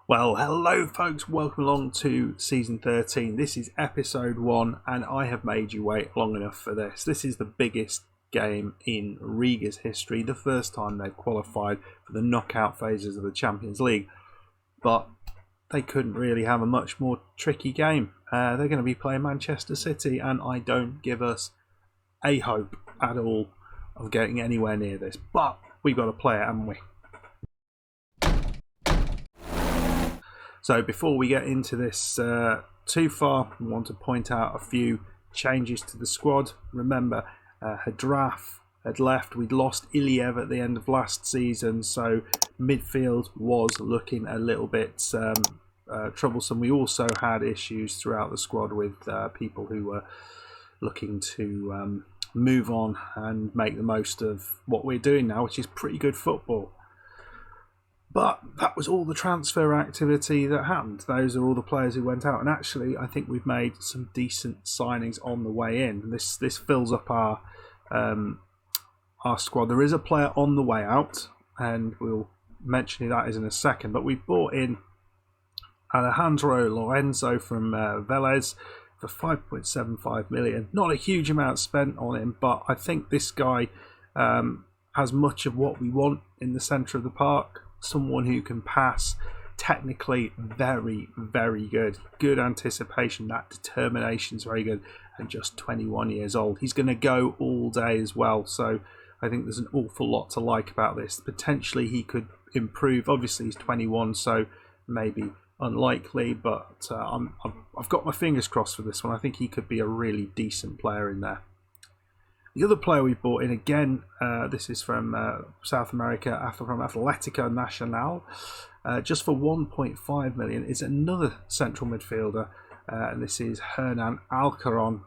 Well, hello folks, welcome along to season 13. This is episode 1 and I have made you wait long enough for this. This is the biggest game in Riga's history, the first time they've qualified for the knockout phases of the Champions League. But they couldn't really have a much more tricky game. They're going to be playing Manchester City and I don't give us a hope at all of getting anywhere near this. But we've got to play it, haven't we? So before we get into this too far, we want to point out a few changes to the squad. Remember, Hadraf had left. We'd lost Iliev at the end of last season, so midfield was looking a little bit troublesome. We also had issues throughout the squad with people who were looking to move on and make the most of what we're doing now, which is pretty good football. But that was all the transfer activity that happened. Those are all the players who went out. And actually, I think we've made some decent signings on the way in. This fills up our squad. There is a player on the way out, and we'll mention who that is in a second. But we've brought in Alejandro Lorenzo from Vélez for 5.75 million. Not a huge amount spent on him, but I think this guy has much of what we want in the centre of the park. Someone who can pass, technically very, very good. Good anticipation, that determination is very good, and just 21 years old. He's going to go all day as well, so I think there's an awful lot to like about this. Potentially he could improve. Obviously he's 21, so maybe unlikely, but I've got my fingers crossed for this one. I think he could be a really decent player in there. The other player we bought in, again, this is from South America, from Atlético Nacional, just for 1.5 million, is another central midfielder, and this is Hernan Alcaron,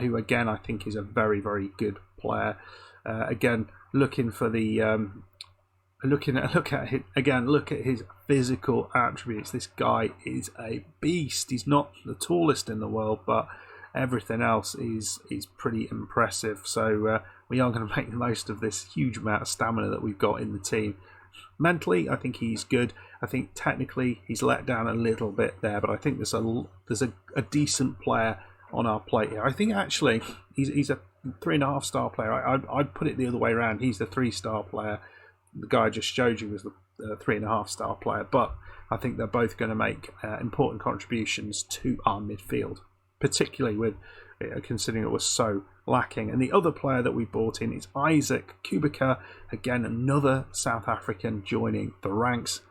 who again I think is a very, very good player. Again, looking for the look at his physical attributes. This guy is a beast. He's not the tallest in the world, but everything else is pretty impressive. So we are going to make the most of this huge amount of stamina that we've got in the team. Mentally, I think he's good. I think technically he's let down a little bit there, but I think there's a decent player on our plate here. I think actually he's a 3.5 star player. I'd put it the other way around. He's the 3-star player. The guy I just showed you was the 3.5 star player, but I think they're both going to make important contributions to our midfield, particularly with considering it was so lacking. And the other player that we bought in is Isaac Kubica, again another South African joining the ranks.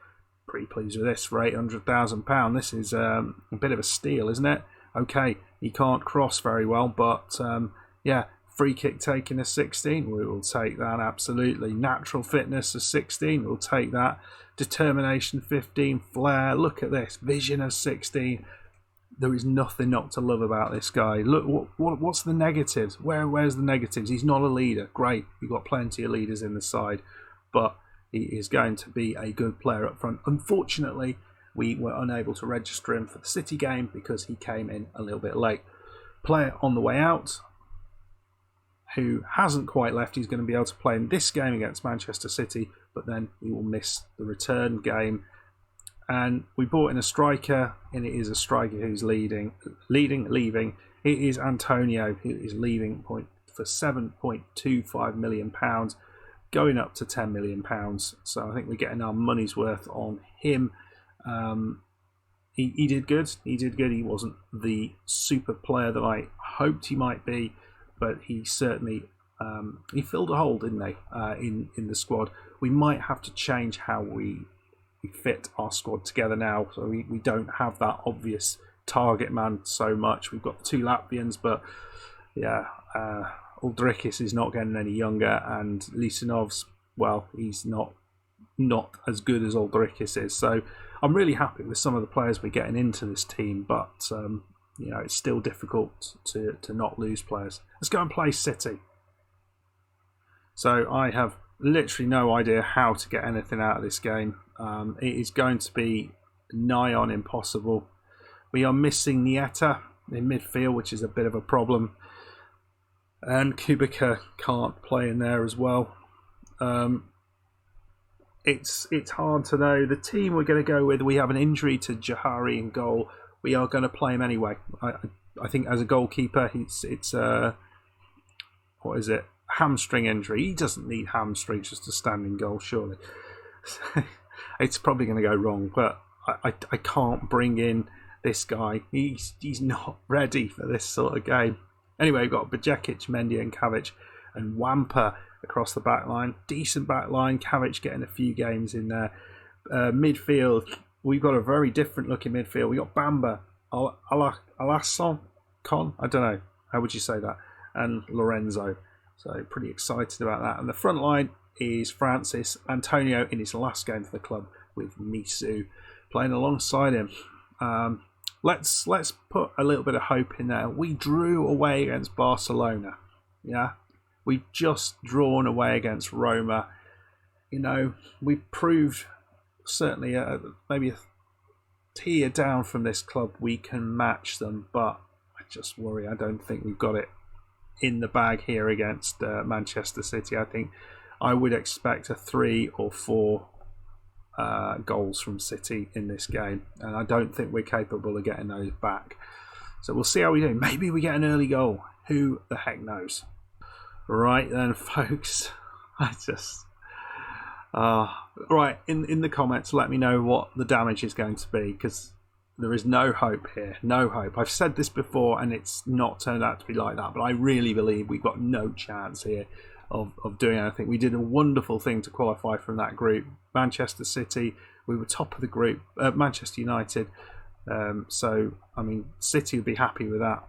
Pretty pleased with this for £800,000. This is a bit of a steal, isn't it? Okay, he can't cross very well, but yeah, free kick taking a 16, we will take that absolutely. Natural fitness a 16, we'll take that. Determination 15, flair, look at this, vision of 16. There is nothing not to love about this guy. Look, what's the negatives? Where's the negatives? He's not a leader. Great, you've got plenty of leaders in the side, but he is going to be a good player up front. Unfortunately, we were unable to register him for the City game because he came in a little bit late. Player on the way out, who hasn't quite left. He's going to be able to play in this game against Manchester City, but then he will miss the return game. And we brought in a striker, and it is a striker who's leaving. It is Antonio, who is leaving for £7.25 million, going up to £10 million. So I think we're getting our money's worth on him. He did good. He wasn't the super player that I hoped he might be, but he certainly he filled a hole, didn't he, in the squad. We might have to change how we fit our squad together now, so we don't have that obvious target man so much. We've got the 2 Latvians, but yeah, Uldrikis is not getting any younger, and Lisanov's, well, he's not as good as Uldrikis is. So I'm really happy with some of the players we're getting into this team, but you know, it's still difficult to not lose players. Let's go and play City. So I have literally no idea how to get anything out of this game. It is going to be nigh on impossible. We are missing Nieta in midfield, which is a bit of a problem. And Kubica can't play in there as well. it's hard to know. The team we're going to go with, we have an injury to Jahari in goal. We are going to play him anyway. I think as a goalkeeper, it's what is it? Hamstring injury. He doesn't need hamstrings just to stand in goal, surely. It's probably going to go wrong, but I can't bring in this guy. He's not ready for this sort of game. Anyway, we've got Bajekic, Mendy and Kavic and Wampa across the back line. Decent back line. Kavic getting a few games in there. Midfield, we've got a very different looking midfield. We've got Bamba, Alasson, Con, I don't know. How would you say that? And Lorenzo. So pretty excited about that. And the front line is Francis Antonio in his last game for the club with Misu playing alongside him. Let's put a little bit of hope in there. We drew away against Barcelona. Yeah, we've just drawn away against Roma. You know, we've proved certainly maybe a tier down from this club we can match them, but I just worry. I don't think we've got it in the bag here against Manchester City. I think I would expect a 3 or 4 goals from City in this game, and I don't think we're capable of getting those back. So we'll see how we do. Maybe we get an early goal. Who the heck knows? Right then, folks. I just right in the comments, let me know what the damage is going to be, because there is no hope here. No hope. I've said this before, and it's not turned out to be like that. But I really believe we've got no chance here of doing anything. We did a wonderful thing to qualify from that group. Manchester City, we were top of the group. Manchester United. So, I mean, City would be happy with that.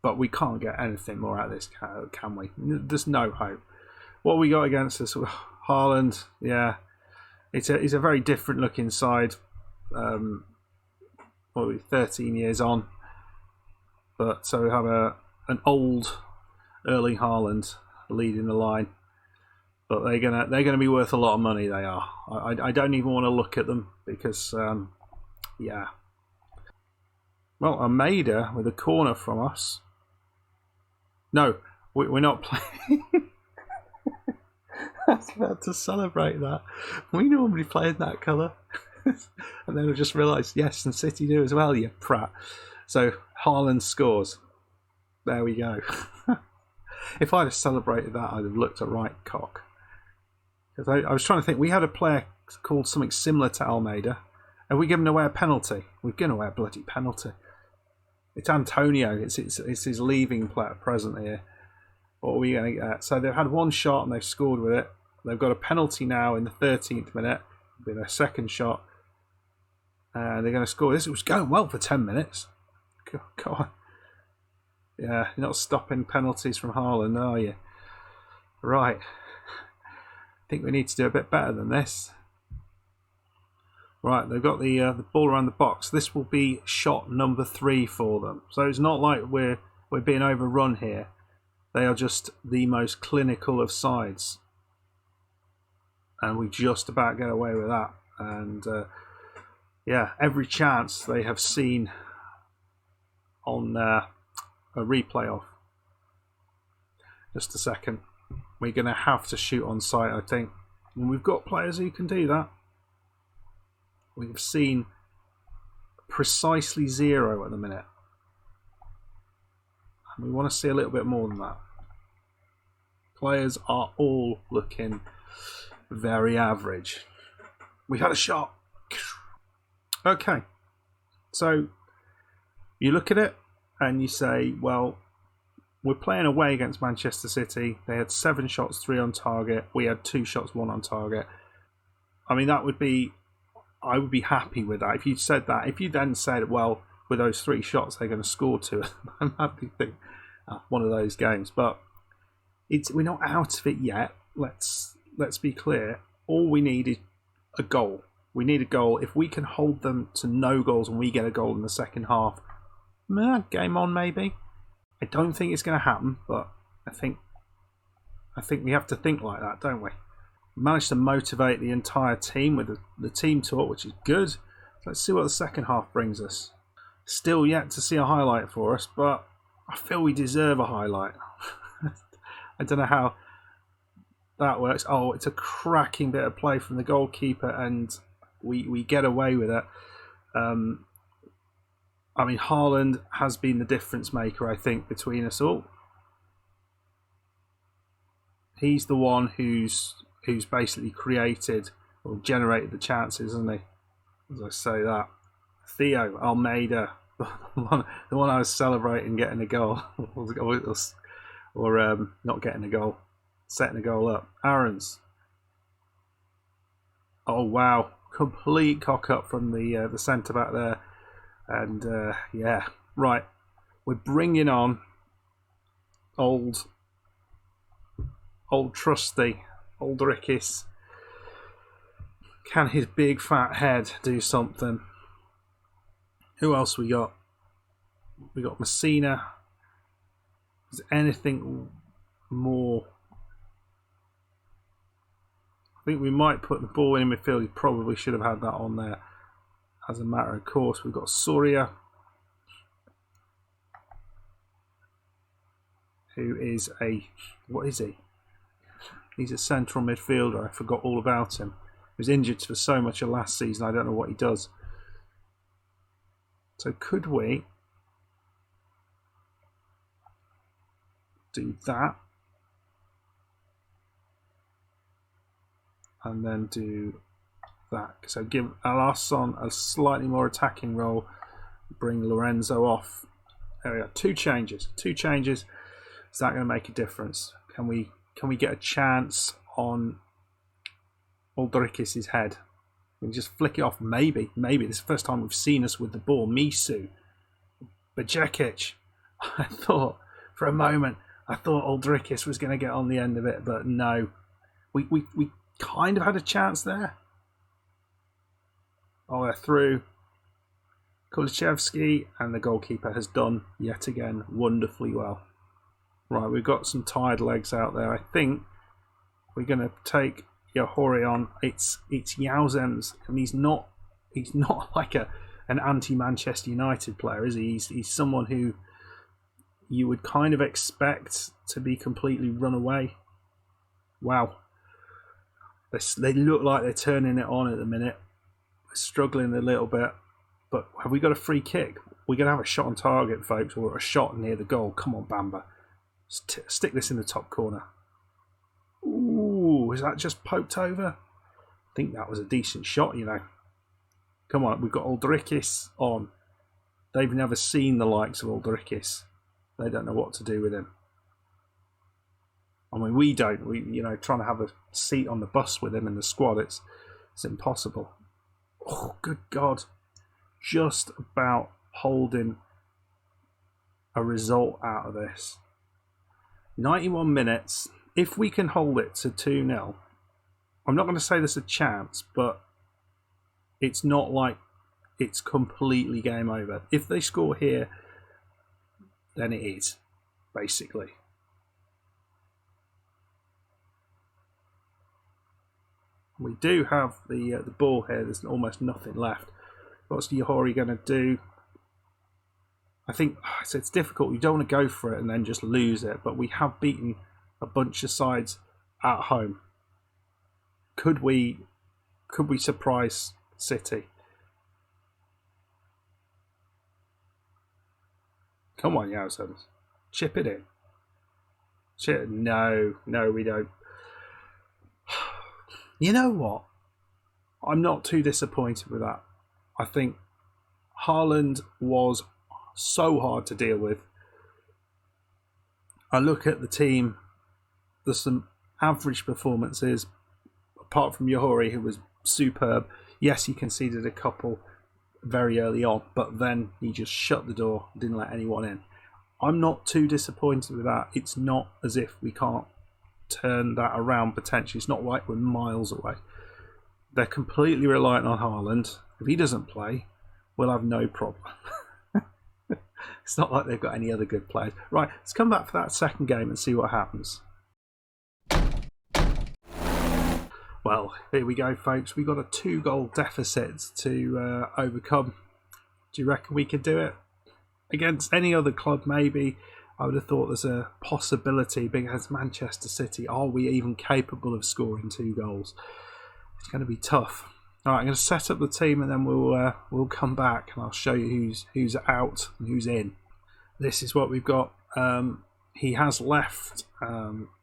But we can't get anything more out of this, can we? There's no hope. What we got against us, Haaland, yeah. It's a very different looking side. What are we, 13 years on. But so we have an old Erling Haaland leading the line, but they're gonna be worth a lot of money. They are. I don't even want to look at them because yeah. Well, Almeida with a corner from us. No, we're not playing. I was about to celebrate that. We normally play in that colour, and then I just realised yes, and City do as well. You prat. So Haaland scores. There we go. If I'd have celebrated that, I'd have looked a right cock. Because I was trying to think, we had a player called something similar to Almeida, and we given away a penalty. We've given away a bloody penalty. It's Antonio. It's his leaving present here. What are we going to get? So they've had one shot and they've scored with it. They've got a penalty now in the 13th minute with their second shot, and they're going to score. This was going well for 10 minutes. God. Yeah, you're not stopping penalties from Haaland, are you? Right. I think we need to do a bit better than this. Right, they've got the ball around the box. This will be shot number 3 for them. So it's not like we're being overrun here. They are just the most clinical of sides. And we just about get away with that. And yeah, every chance they have seen on a replay of. Just a second. We're going to have to shoot on sight, I think. And we've got players who can do that. We've seen precisely 0 at the minute. And we want to see a little bit more than that. Players are all looking very average. We've had a shot. Okay. So you look at it and you say, well, we're playing away against Manchester City. They had 7 shots, 3 on target. We had 2 shots, 1 on target. I mean, I would be happy with that. If you said that, if you then said, well, with those 3 shots, they're going to score 2, I'm happy to think one of those games. But we're not out of it yet. Let's be clear. All we need is a goal. We need a goal. If we can hold them to no goals and we get a goal in the second half, game on maybe. I don't think it's going to happen, but I think we have to think like that, don't we? We managed to motivate the entire team with the team talk, which is good. Let's see what the second half brings us. Still yet to see a highlight for us, but I feel we deserve a highlight. I don't know how That works. Oh, it's a cracking bit of play from the goalkeeper, and we get away with it. I mean, Haaland has been the difference maker, I think, between us all. He's the one who's basically created or generated the chances, isn't he? As I say that. Theo Almeida, the one I was celebrating getting a goal, or not getting a goal, setting a goal up. Aarons. Oh wow, complete cock up from the centre back there, and yeah, right. We're bringing on old trusty Aldrikis. Can his big fat head do something? Who else we got? We got Messina. Is there anything more? I think we might put the ball in midfield. He probably should have had that on there. As a matter of course, we've got Soria, who is what is he? He's a central midfielder. I forgot all about him. He was injured for so much of last season. I don't know what he does. So could we do that and then do that? So give Alasson a slightly more attacking role. Bring Lorenzo off. There we go. Two changes. Is that going to make a difference? Can we get a chance on Aldrikis' head? We just flick it off. Maybe. This is the first time we've seen us with the ball. Misu. Bajekic. I thought, for a moment, Aldrikis was going to get on the end of it, but no. We kind of had a chance there. Oh, they're through. Kulichevsky, and the goalkeeper has done, yet again, wonderfully well. Right, we've got some tired legs out there. I think we're going to take Johori on. It's Yauzems, and he's not like an anti-Manchester United player, is he? He's someone who you would kind of expect to be completely run away. Wow. They look like they're turning it on at the minute. We're struggling a little bit. But have we got a free kick? We're going to have a shot on target, folks, or a shot near the goal. Come on, Bamba. Stick this in the top corner. Ooh, is that just poked over? I think that was a decent shot, you know. Come on, we've got Aldrikis on. They've never seen the likes of Aldrikis. They don't know what to do with him. I mean, we don't. Trying to have a seat on the bus with him in the squad, it's impossible. Oh, good God. Just about holding a result out of this. 91 minutes. If we can hold it to 2-0, I'm not going to say there's a chance, but it's not like it's completely game over. If they score here, then it is, basically. We do have the ball here. There's almost nothing left. What's Johori going to do? I think it's difficult. You don't want to go for it and then just lose it. But we have beaten a bunch of sides at home. Could we surprise City? Come on, Yowsons. Chip it in. No, we don't. You know what? I'm not too disappointed with that. I think Haaland was so hard to deal with. I look at the team, there's some average performances, apart from Johori, who was superb. Yes, he conceded a couple very early on, but then he just shut the door, didn't let anyone in. I'm not too disappointed with that. It's not as if we can't turn that around potentially. It's not like we're miles away. They're completely reliant on Haaland. If he doesn't play, we'll have no problem. It's not like they've got any other good players. Right, let's come back for that second game and see what happens. Well, here we go, folks. We've got a 2-goal deficit to overcome. Do you reckon we can do it? Against any other club, maybe. I would have thought there's a possibility being against Manchester City. Are we even capable of scoring 2 goals? It's going to be tough. All right, I'm going to set up the team and then we'll come back and I'll show you who's out and who's in. This is what we've got. He has left.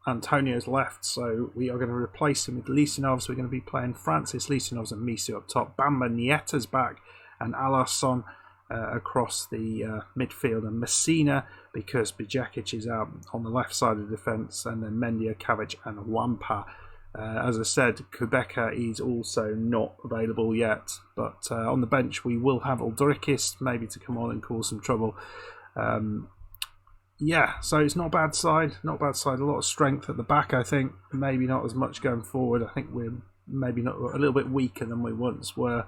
Antonio's left, so we are going to replace him with Lisinov. So we're going to be playing Francis, Lisinov and Misu up top. Bamba Nieta's back and Alarson across the midfield, and Messina, because Bijakic is out on the left side of the defence, and then Mendia, Kavic and Wampa. As I said, Kubeka is also not available yet, but on the bench we will have Uldrikis maybe to come on and cause some trouble. Yeah, so it's not a bad side, A lot of strength at the back, I think. Maybe not as much going forward. I think we're maybe not a little bit weaker than we once were.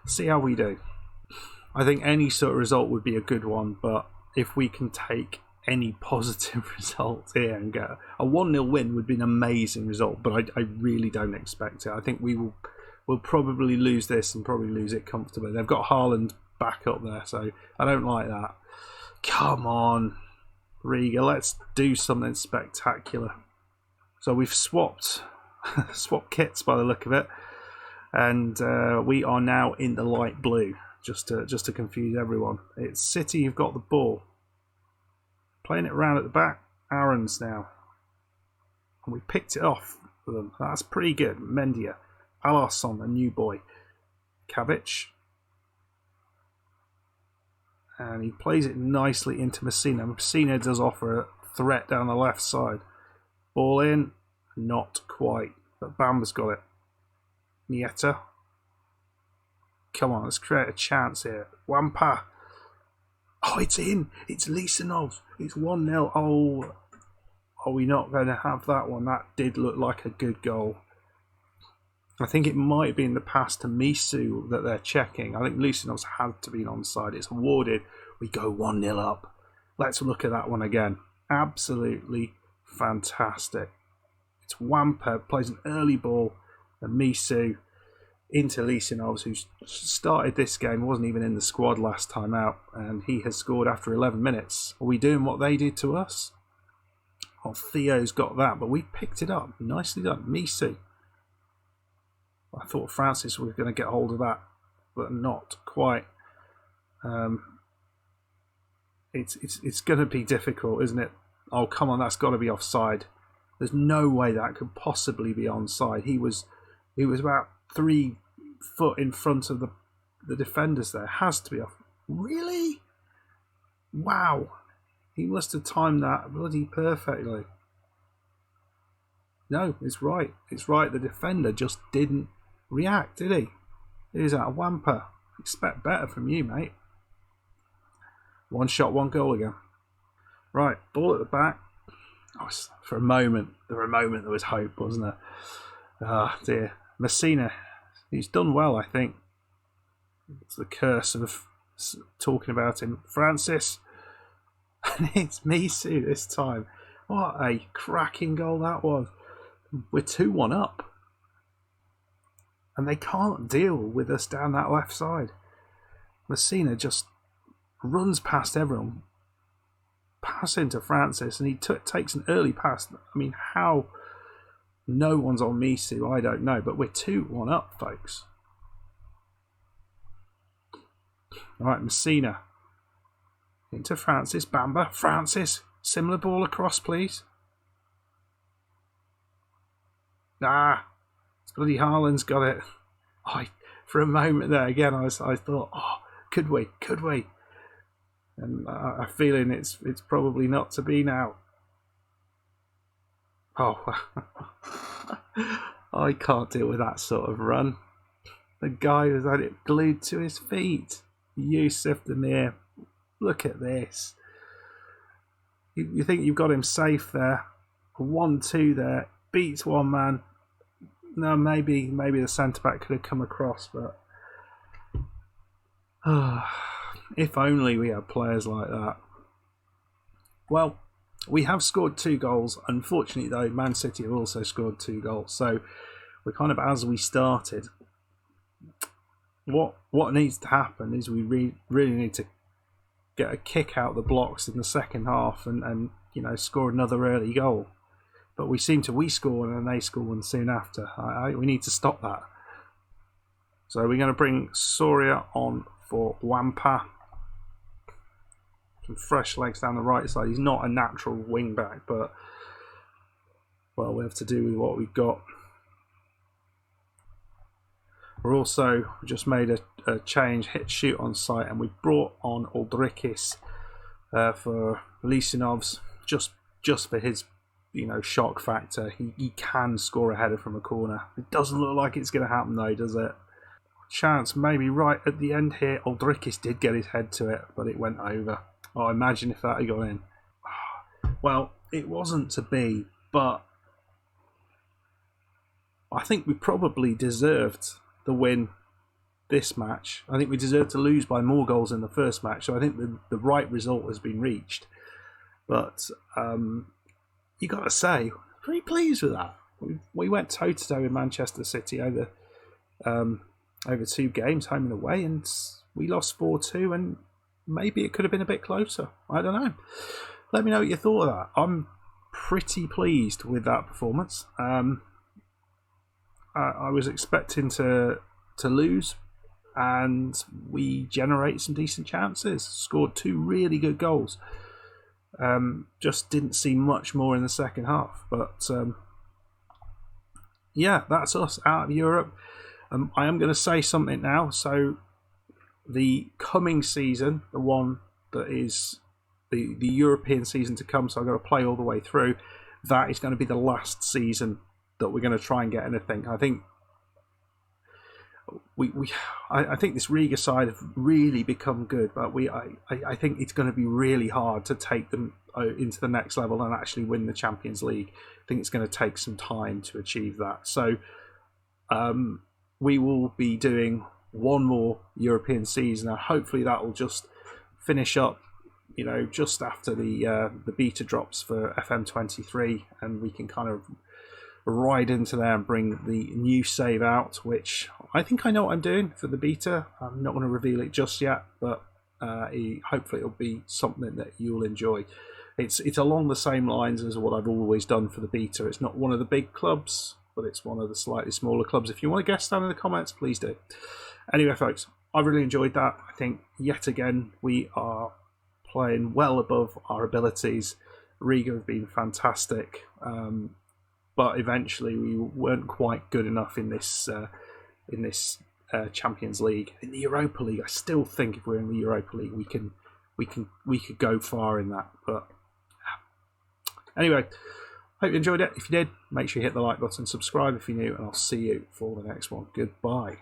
See how we do. I think any sort of result would be a good one, but if we can take any positive result here and get a 1-0 win would be an amazing result, but I really don't expect it. I think we'll probably lose this and probably lose it comfortably. They've got Haaland back up there, so I don't like that. Come on, Riga, let's do something spectacular. So we've swapped kits by the look of it, and we are now in the light blue, just to confuse everyone. It's City who've got the ball. Playing it around at the back, Aaron's now. And we picked it off for them. That's pretty good. Mendia, Alarson, a new boy. Kavic. And he plays it nicely into Messina. Messina does offer a threat down the left side. Ball in, not quite. But Bamba's got it. Nieta. Come on, let's create a chance here. Wampa. Oh, it's in. It's Lisinov. It's 1-0. Oh, are we not going to have that one? That did look like a good goal. I think it might be in the pass to Misu that they're checking. I think Lisinov's had to be onside. It's awarded. We go 1-0 up. Let's look at that one again. Absolutely fantastic. It's Wampa, plays an early ball, and Misu into Lisinov, who started this game, wasn't even in the squad last time out, and he has scored after 11 minutes. Are we doing what they did to us? Oh, Theo's got that, but we picked it up. Nicely done. Misu. I thought Francis was going to get hold of that, but not quite. It's going to be difficult, isn't it? Oh, come on, that's got to be offside. There's no way that could possibly be onside. He was about 3 foot in front of the defenders there. Has to be off. Really? Wow. He must have timed that bloody perfectly. No, it's right. It's right. The defender just didn't react, did he? Here's that Wampa. Expect better from you, mate. 1 shot, 1 goal again. Right, ball at the back. Oh, for a moment there was hope, wasn't there? Ah, dear. Messina, he's done well, I think. It's the curse of talking about him. Francis, and it's Misu this time. What a cracking goal that was. We're 2-1 up. And they can't deal with us down that left side. Messina just runs past everyone, pass into Francis, and he takes an early pass. I mean, how no one's on Misu, I don't know, but we're 2-1 up, folks. All right, Messina into Francis. Bamba, Francis, similar ball across, please. It's bloody Haaland's got it. For a moment there, again, I thought, could we? And I'm feeling it's probably not to be now. Oh, I can't deal with that sort of run. The guy has had it glued to his feet. Yusuf Demir, look at this. You think you've got him safe there. 1-2 there. Beats one man. No, maybe the centre-back could have come across, but if only we had players like that. Well, we have scored 2 goals. Unfortunately, though, Man City have also scored 2 goals. So we're kind of as we started. What needs to happen is we really need to get a kick out the blocks in the second half and score another early goal. But we score and then they score one soon after. We need to stop that. So we're going to bring Soria on for Wampa. Some fresh legs down the right side. He's not a natural wing back, but well, we have to do with what we've got. We're also just made a change, hit shoot on site, and we brought on Aldrikis for Lissinovs just for his shock factor. He can score a header from a corner. It doesn't look like it's going to happen though, does it? Chance maybe right at the end here. Aldrikis did get his head to it, but it went over. Oh, imagine if that had gone in. Well, it wasn't to be, but I think we probably deserved the win this match. I think we deserved to lose by more goals in the first match, so I think the right result has been reached. But you got to say, pretty pleased with that. We went toe-to-toe with Manchester City over 2 games, home and away, and we lost 4-2, and maybe it could have been a bit closer. I don't know. Let me know what you thought of that. I'm pretty pleased with that performance. I was expecting to lose, and we generated some decent chances. Scored 2 really good goals. Just didn't see much more in the second half. But yeah, that's us out of Europe. I am going to say something now. So the coming season, the one that is the European season to come, so I've got to play all the way through, that is going to be the last season that we're going to try and get anything. I think I think this Riga side have really become good, but I think it's going to be really hard to take them into the next level and actually win the Champions League. I think it's going to take some time to achieve that. So we will be doing one more European season, and hopefully that will just finish up, just after the beta drops for FM23, and we can kind of ride into there and bring the new save out, which I think I know what I'm doing for the beta. I'm not going to reveal it just yet, but hopefully it'll be something that you'll enjoy. It's along the same lines as what I've always done for the beta. It's not one of the big clubs, but it's one of the slightly smaller clubs. If you want to guess down in the comments, please do. Anyway, folks, I really enjoyed that. I think yet again we are playing well above our abilities. Riga have been fantastic. But eventually we weren't quite good enough in this Champions League. In the Europa League, I still think if we're in the Europa League, we could go far in that. But anyway, hope you enjoyed it. If you did, make sure you hit the like button, subscribe if you're new, and I'll see you for the next one. Goodbye.